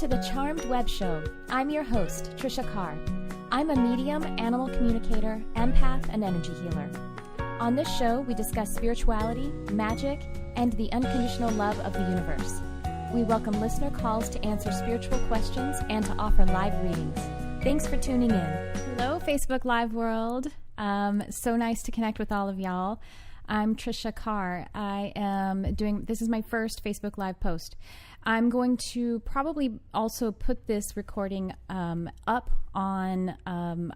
to the Charmed Web Show. I'm your host, Tricia Carr. I'm a medium, animal communicator, empath, and energy healer. On this show, we discuss spirituality, magic, and the unconditional love of the universe. We welcome listener calls to answer spiritual questions and to offer live readings. Thanks for tuning in. Hello, Facebook Live world. So nice to connect with all of y'all. I'm Tricia Carr. This is my first Facebook Live post. I'm going to probably also put this recording up on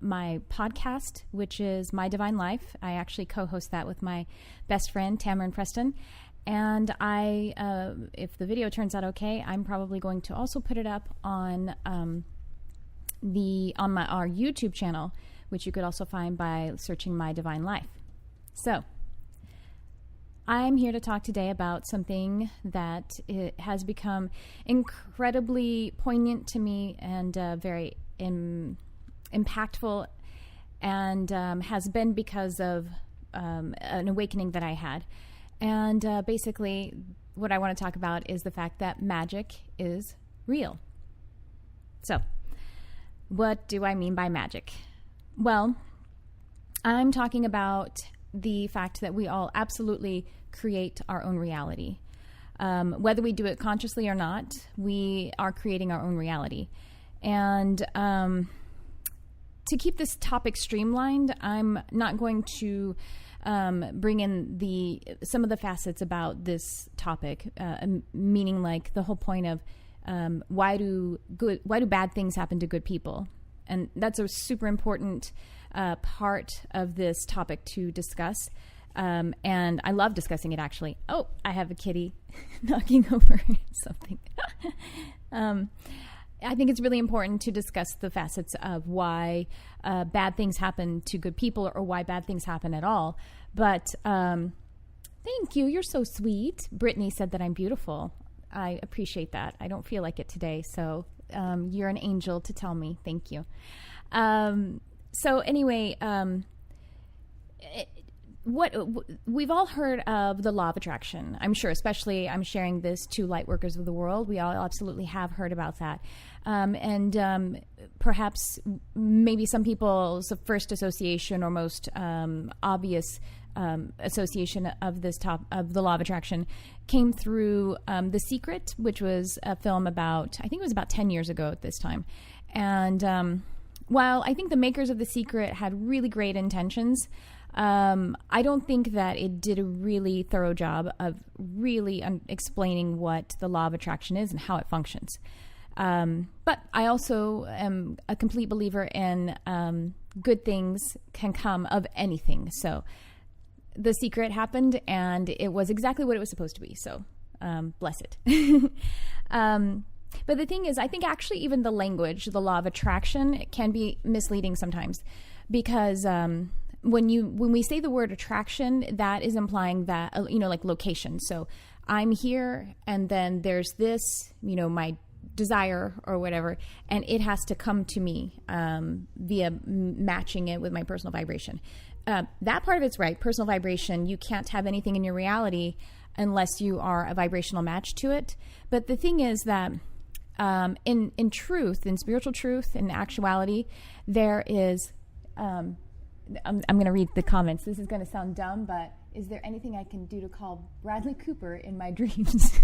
my podcast, which is My Divine Life. I actually co-host that with my best friend, Tamara Preston. And if the video turns out okay, I'm probably going to also put it up on our YouTube channel, which you could also find by searching My Divine Life. So, I'm here to talk today about something that it has become incredibly poignant to me and very impactful, and has been because of an awakening that I had. And basically, what I want to talk about is the fact that magic is real. So, what do I mean by magic? Well, I'm talking about the fact that we all absolutely create our own reality. Whether we do it consciously or not, we are creating our own reality. And to keep this topic streamlined, I'm not going to bring in some of the facets about this topic, meaning like the whole point of why do bad things happen to good people? And that's a super important part of this topic to discuss. And I love discussing it, actually. Oh, I have a kitty knocking over something. I think it's really important to discuss the facets of why bad things happen to good people, or why bad things happen at all. But thank you. You're so sweet. Brittany said that I'm beautiful. I appreciate that. I don't feel like it today. So you're an angel to tell me. Thank you. So anyway, we've all heard of the law of attraction. I'm sure, especially I'm sharing this to light workers of the world. We all absolutely have heard about that. And perhaps maybe some people's first association or most obvious association of the law of attraction came through The Secret, which was a film I think it was about 10 years ago at this time. And while I think the makers of The Secret had really great intentions, I don't think that it did a really thorough job of really explaining what the law of attraction is and how it functions. But I also am a complete believer in good things can come of anything. So The Secret happened, and it was exactly what it was supposed to be. So bless it. But the thing is, I think actually even the language, the law of attraction, can be misleading sometimes, because when we say the word attraction, that is implying that, like location. So I'm here, and then there's this, my desire or whatever, and it has to come to me via matching it with my personal vibration. That part of it's right. Personal vibration, you can't have anything in your reality unless you are a vibrational match to it. But the thing is that in truth, in spiritual truth, in actuality, there is, I'm going to read the comments. This is going to sound dumb, but is there anything I can do to call Bradley Cooper in my dreams?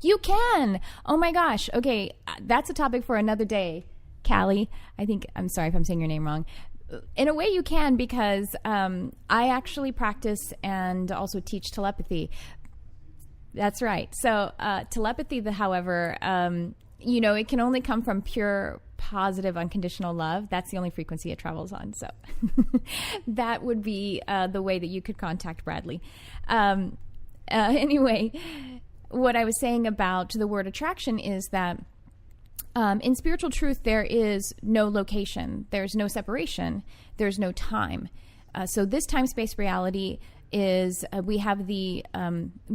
You can. Oh my gosh. Okay. That's a topic for another day. Callie, I'm sorry if I'm saying your name wrong. In a way you can, because I actually practice and also teach telepathy. That's right. So telepathy, however, it can only come from pure, positive, unconditional love. That's the only frequency it travels on. So that would be the way that you could contact Bradley. Anyway, what I was saying about the word attraction is that in spiritual truth, there is no location. There's no separation. There's no time. So this time-space reality is we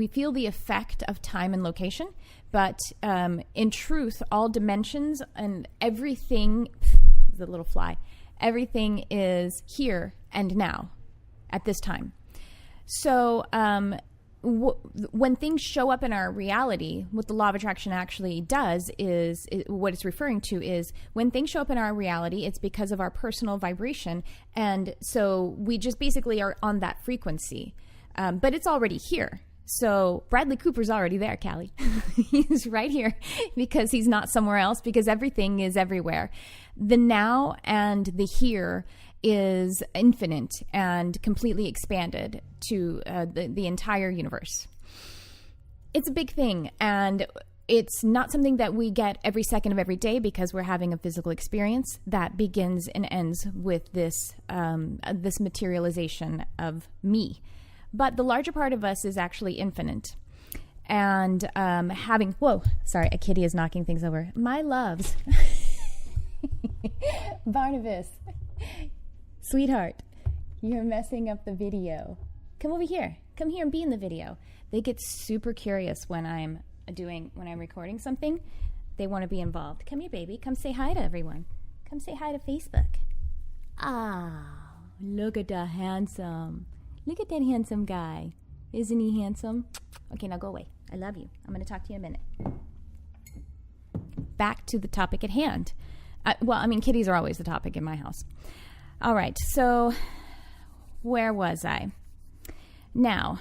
feel the effect of time and location, but in truth, all dimensions and everything, the little fly, everything is here and now at this time. So when things show up in our reality, what the law of attraction actually does is what it's referring to is when things show up in our reality, it's because of our personal vibration. And so we just basically are on that frequency, but it's already here. So Bradley Cooper's already there, Callie. He's right here because he's not somewhere else, because everything is everywhere. The now and the here is infinite and completely expanded to the entire universe. It's a big thing, and it's not something that we get every second of every day because we're having a physical experience that begins and ends with this this materialization of me. But the larger part of us is actually infinite. And whoa, sorry, a kitty is knocking things over. My loves. Barnabas, sweetheart, you're messing up the video. Come over here. Come here and be in the video. They get super curious when I'm recording something. They want to be involved. Come here, baby. Come say hi to everyone. Come say hi to Facebook. Ah, look at that handsome. Look at that handsome guy. Isn't he handsome? Okay, now go away. I love you. I'm going to talk to you in a minute. Back to the topic at hand. Kitties are always the topic in my house. All right, so where was I? Now,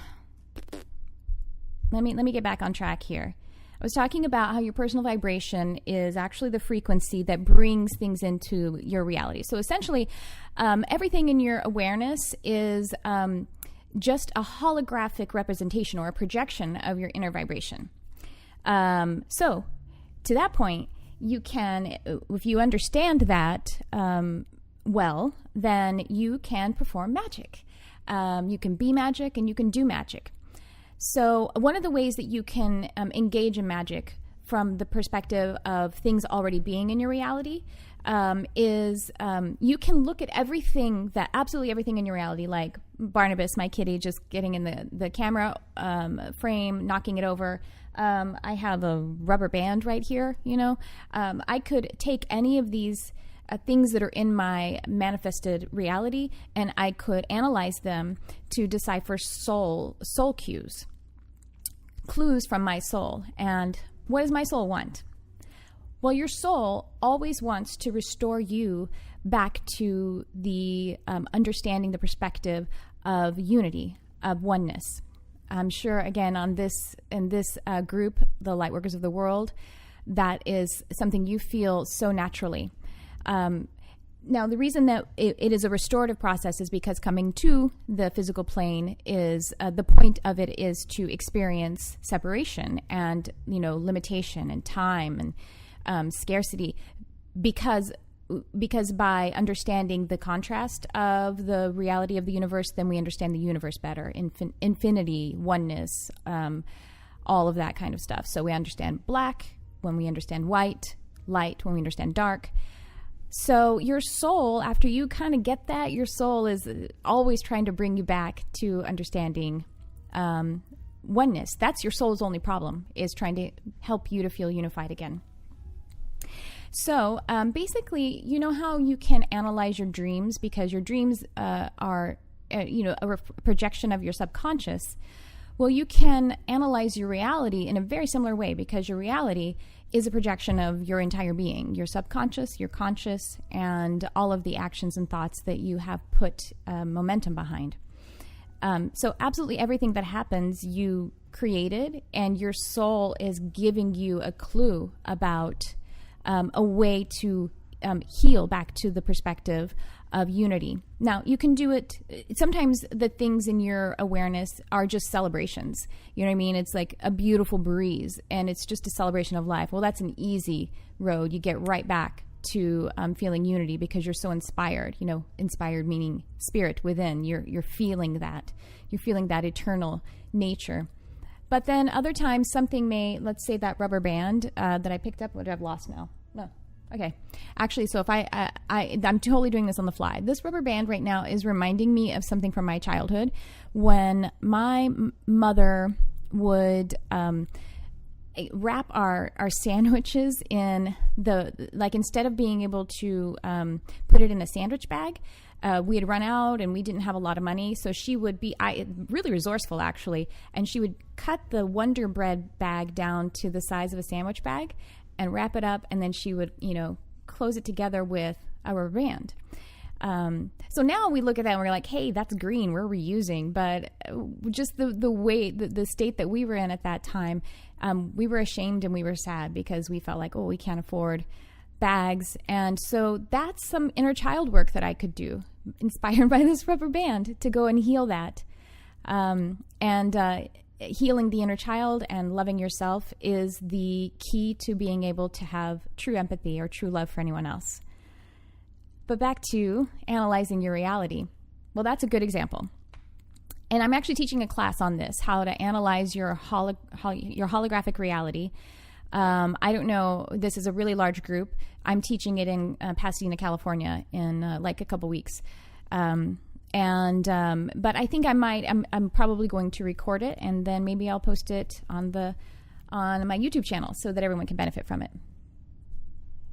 let me get back on track here. I was talking about how your personal vibration is actually the frequency that brings things into your reality. So essentially, everything in your awareness is just a holographic representation or a projection of your inner vibration. So to that point, you can, if you understand that well, then you can perform magic. You can be magic and you can do magic. So one of the ways that you can engage in magic from the perspective of things already being in your reality is you can look at absolutely everything in your reality, like Barnabas, my kitty, just getting in the camera frame, knocking it over. I have a rubber band right here, I could take any of these things that are in my manifested reality, and I could analyze them to decipher soul clues from my soul. And what does my soul want? Well, your soul always wants to restore you back to the understanding, the perspective of unity, of oneness. I'm sure, again, in this group, the Lightworkers of the World, that is something you feel so naturally. Now, the reason that it is a restorative process is because coming to the physical plane is the point of it is to experience separation and limitation and time and scarcity, because by understanding the contrast of the reality of the universe, then we understand the universe better, infinity, oneness, all of that kind of stuff. So we understand black when we understand white, light when we understand dark. So your soul, after you kind of get that, your soul is always trying to bring you back to understanding oneness. That's your soul's only problem, is trying to help you to feel unified again. So basically, you know how you can analyze your dreams, because your dreams are a projection of your subconscious. Well, you can analyze your reality in a very similar way, because your reality is a projection of your entire being, your subconscious, your conscious, and all of the actions and thoughts that you have put momentum behind. So absolutely everything that happens, you created, and your soul is giving you a clue about a way to heal back to the perspective of unity. Now, you can do it. Sometimes the things in your awareness are just celebrations. You know what I mean? It's like a beautiful breeze, and it's just a celebration of life. Well, that's an easy road. You get right back to feeling unity because you're so inspired. Inspired meaning spirit within. You're feeling that. You're feeling that eternal nature. But then other times something let's say that rubber band that I picked up, what I've lost now. No. Okay. Actually, so if I'm totally doing this on the fly. This rubber band right now is reminding me of something from my childhood when my mother would wrap our sandwiches in like instead of being able to put it in a sandwich bag, we had run out and we didn't have a lot of money. So she would be really resourceful, actually. And she would cut the Wonder Bread bag down to the size of a sandwich bag and wrap it up. And then she would, close it together with a rubber band. So now we look at that and we're like, hey, that's green. We're reusing. But just the way, the state that we were in at that time, we were ashamed and we were sad because we felt like, oh, we can't afford bags. And so that's some inner child work that I could do, inspired by this rubber band, to go and heal that. Healing the inner child and loving yourself is the key to being able to have true empathy or true love for anyone else. But back to analyzing your reality. Well, that's a good example. And I'm actually teaching a class on this, how to analyze your holographic reality. I don't know, this is a really large group. I'm teaching it in Pasadena, California in like a couple weeks. But I think I'm probably going to record it, and then maybe I'll post it on my YouTube channel so that everyone can benefit from it.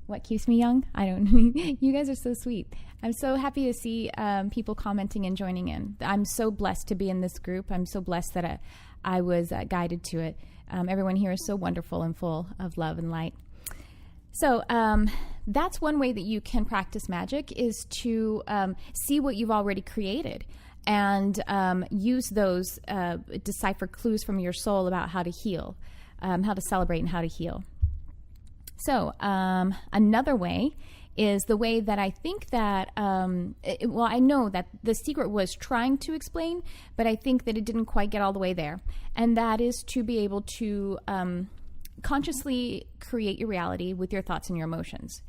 What keeps me young? I don't know. You guys are so sweet. I'm so happy to see people commenting and joining in. I'm so blessed to be in this group. I'm so blessed that I was guided to it. Everyone here is so wonderful and full of love and light. So that's one way that you can practice magic, is to see what you've already created and use those, decipher clues from your soul about how to heal, how to celebrate and how to heal. So another way is the way that I think that, I know that The Secret was trying to explain, but I think that it didn't quite get all the way there. And that is to be able to consciously create your reality with your thoughts and your emotions.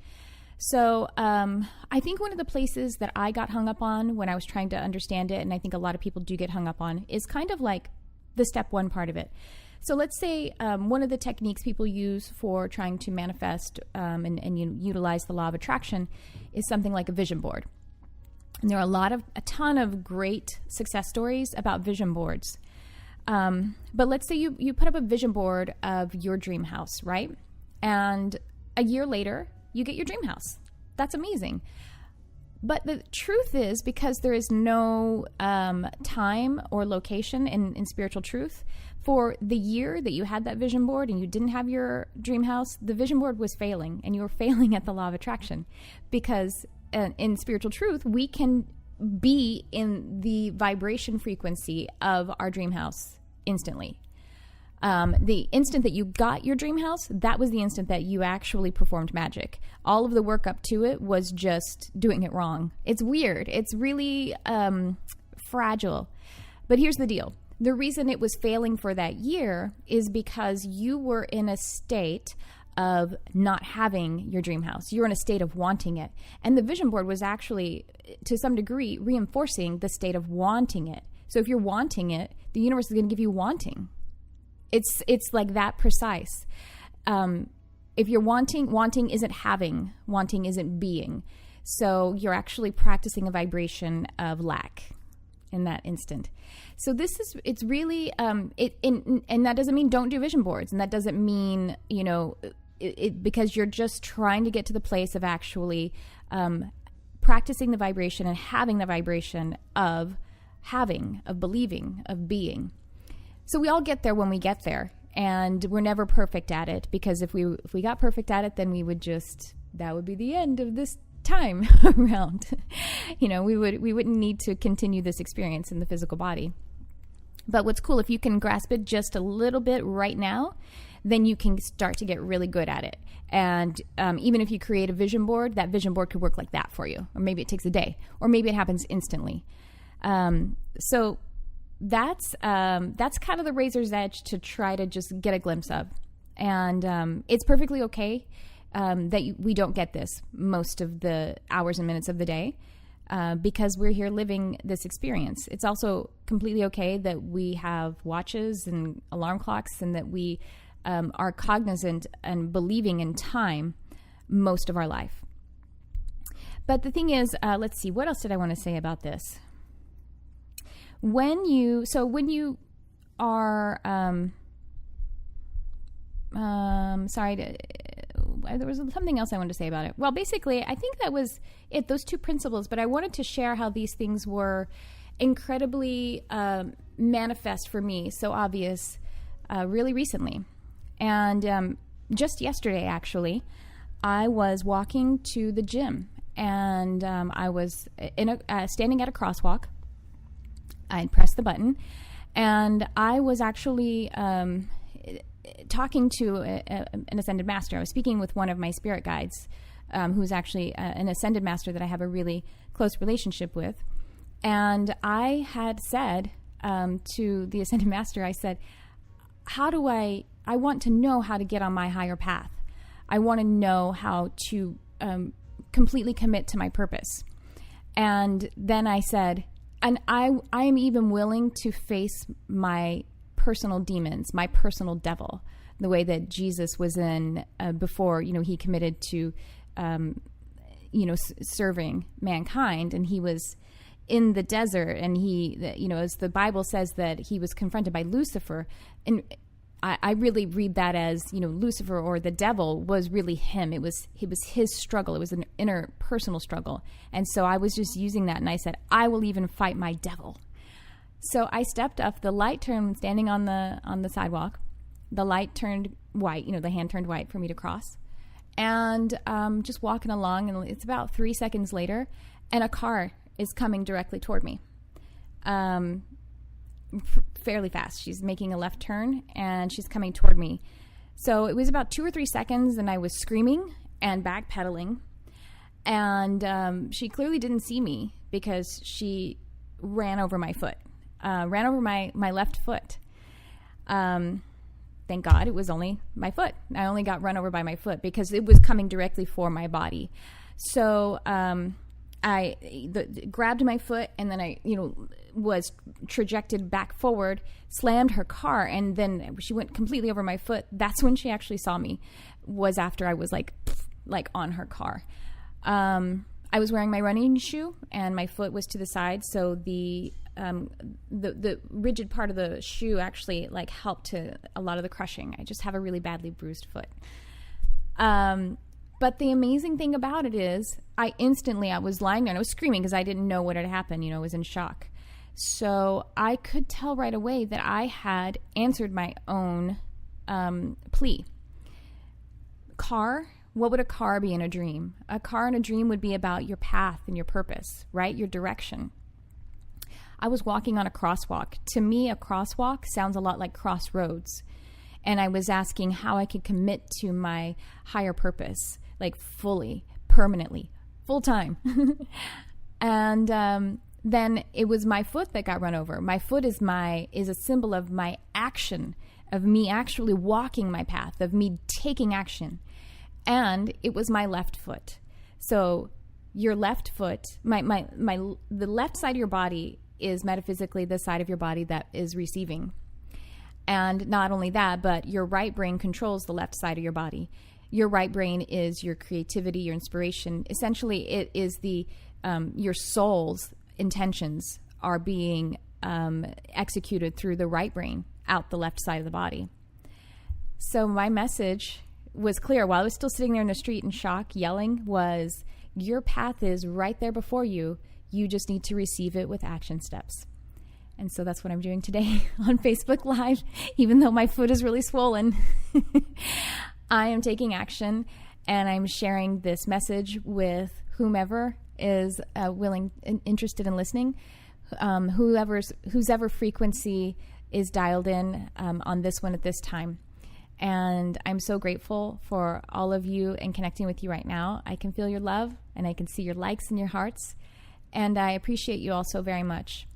So I think one of the places that I got hung up on when I was trying to understand it, and I think a lot of people do get hung up on, is kind of like the step one part of it. So let's say one of the techniques people use for trying to manifest and utilize the law of attraction is something like a vision board. And there are a ton of great success stories about vision boards. But let's say you put up a vision board of your dream house, right? And a year later, you get your dream house. That's amazing. But the truth is, because there is no time or location in spiritual truth, for the year that you had that vision board and you didn't have your dream house, the vision board was failing, and you were failing at the law of attraction. Because in spiritual truth, we can be in the vibration frequency of our dream house instantly. The instant that you got your dream house, that was the instant that you actually performed magic. All of the work up to it was just doing it wrong. It's weird. It's really fragile. But here's the deal. The reason it was failing for that year is because you were in a state of not having your dream house. You're in a state of wanting it. And the vision board was actually, to some degree, reinforcing the state of wanting it. So if you're wanting it, the universe is going to give you wanting. It's like that precise. If you're wanting isn't having, wanting isn't being. So you're actually practicing a vibration of lack in that instant. So it's really, and that doesn't mean don't do vision boards. And that doesn't mean, because you're just trying to get to the place of actually practicing the vibration and having the vibration of having, of believing, of being. So we all get there when we get there, and we're never perfect at it, because if we got perfect at it, then that would be the end of this time around. We wouldn't need to continue this experience in the physical body. But what's cool, if you can grasp it just a little bit right now, then you can start to get really good at it. And even if you create a vision board, that vision board could work like that for you. Or maybe it takes a day, or maybe it happens instantly. So that's kind of the razor's edge to try to just get a glimpse of. And it's perfectly okay that we don't get this most of the hours and minutes of the day, because we're here living this experience. It's also completely okay that we have watches and alarm clocks, and that we are cognizant and believing in time most of our life. But the thing is, let's see, what else did I want to say about this? When you are there was something else I wanted to say about it. Well, basically, I think that was it, those two principles, but I wanted to share how these things were incredibly manifest for me, so obvious, really recently. And just yesterday, actually, I was walking to the gym, and I was standing at a crosswalk. I had pressed the button, and I was actually talking to an ascended master. I was speaking with one of my spirit guides, who's actually an ascended master that I have a really close relationship with. And I had said to the ascended master, I said, I want to know how to get on my higher path. I want to know how to completely commit to my purpose. And then I said, and I am even willing to face my personal demons, my personal devil, the way that Jesus was in before, he committed to, serving mankind. And he was in the desert, and as the Bible says, that he was confronted by Lucifer. And I really read that as, Lucifer, or the devil, was really him. It was his struggle. It was an inner personal struggle. And so I was just using that, and I said, I will even fight my devil. So I stepped up, the light turned, standing on the sidewalk, the light turned white, the hand turned white for me to cross. And just walking along, and it's about 3 seconds later, and a car is coming directly toward me. Fairly fast. She's making a left turn, and she's coming toward me. So it was about 2 or 3 seconds, and I was screaming and backpedaling. And she clearly didn't see me, because she ran over my foot, ran over my left foot. Thank God it was only my foot. I only got run over by my foot, because it was coming directly for my body. So I grabbed my foot, and then I, was trajected back forward, slammed her car, and then she went completely over my foot. That's when she actually saw me, was after I was like on her car. I was wearing my running shoe, and my foot was to the side, so the rigid part of the shoe actually helped to a lot of the crushing. I just have a really badly bruised foot. But the amazing thing about it is, I was lying there and I was screaming because I didn't know what had happened. I was in shock. So I could tell right away that I had answered my own plea. What would a car be in a dream? A car in a dream would be about your path and your purpose, right? Your direction. I was walking on a crosswalk. To me, a crosswalk sounds a lot like crossroads. And I was asking how I could commit to my higher purpose, fully, permanently, full time. And then it was my foot that got run over. My foot is a symbol of my action, of me actually walking my path, of me taking action. And it was my left foot. So your left foot, the left side of your body is metaphysically the side of your body that is receiving. And not only that, but your right brain controls the left side of your body. Your right brain is your creativity, your inspiration. Essentially, it is your soul's intentions are being executed through the right brain out the left side of the body. So my message was clear. While I was still sitting there in the street in shock, yelling, was, your path is right there before you. You just need to receive it with action steps. And so that's what I'm doing today on Facebook Live, even though my foot is really swollen. I am taking action, and I'm sharing this message with whomever is willing and interested in listening, whose ever frequency is dialed in on this one at this time. And I'm so grateful for all of you and connecting with you right now. I can feel your love, and I can see your likes and your hearts, and I appreciate you all so very much.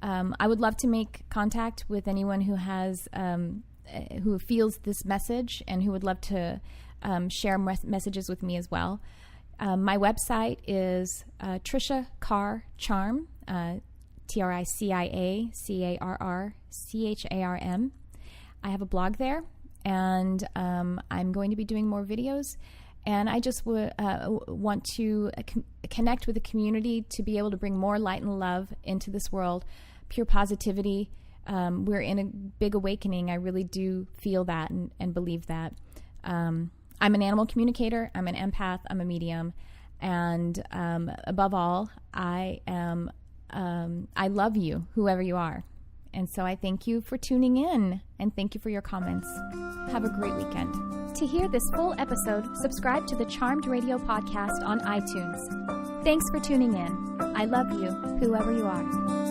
I would love to make contact with anyone who has, who feels this message and who would love to share messages with me as well. My website is Tricia Carr Charm, TriciaCarrCharm. I have a blog there, and I'm going to be doing more videos. And I just want to connect with the community to be able to bring more light and love into this world, pure positivity, we're in a big awakening. I really do feel that and believe that. I'm an animal communicator. I'm an empath. I'm a medium. And above all, I love you, whoever you are. And so I thank you for tuning in, and thank you for your comments. Have a great weekend. To hear this full episode, subscribe to the Charmed Radio podcast on iTunes. Thanks for tuning in. I love you, whoever you are.